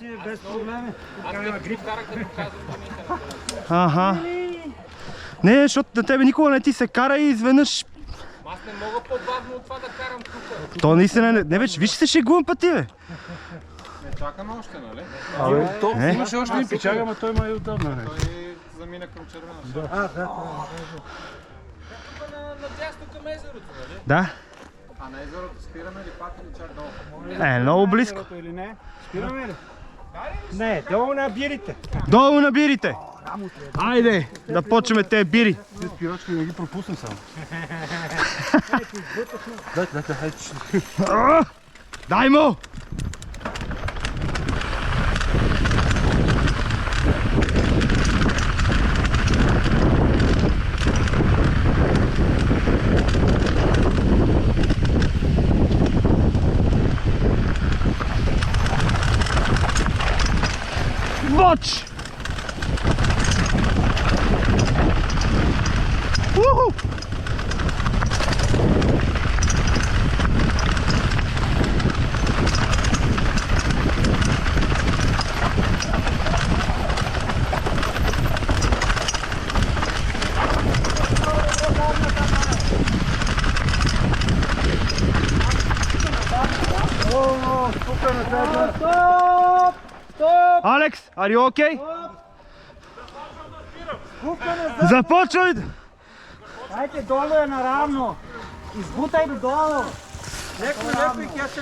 си без проблеми. Аха. Не, защото на тебе никога не ти се кара и изведнъж... Аз не мога по-бавно от това да карам тук. То наистина не... Не, вече, виж се шегувам па ти, бе. Не чакаме още, нали? То Не. имаше още един печага, ама той ма е отдавна. Той замина към червена. Да. Надясно към езерото, нали? Да. А на езерото спираме ли пак или чак долу? Много близко. Или не? Спираме ли? Не, долу на бирите. Долу на бирите. Айде, да почваме те бири. Те спирачки не ги пропусна само. Дайте, хайде. Дай му! Watch! Woohoo! Alex, are you okay? Започвай! Дайте долу е наравно. Избутай додолу. Леко, леко и тя се...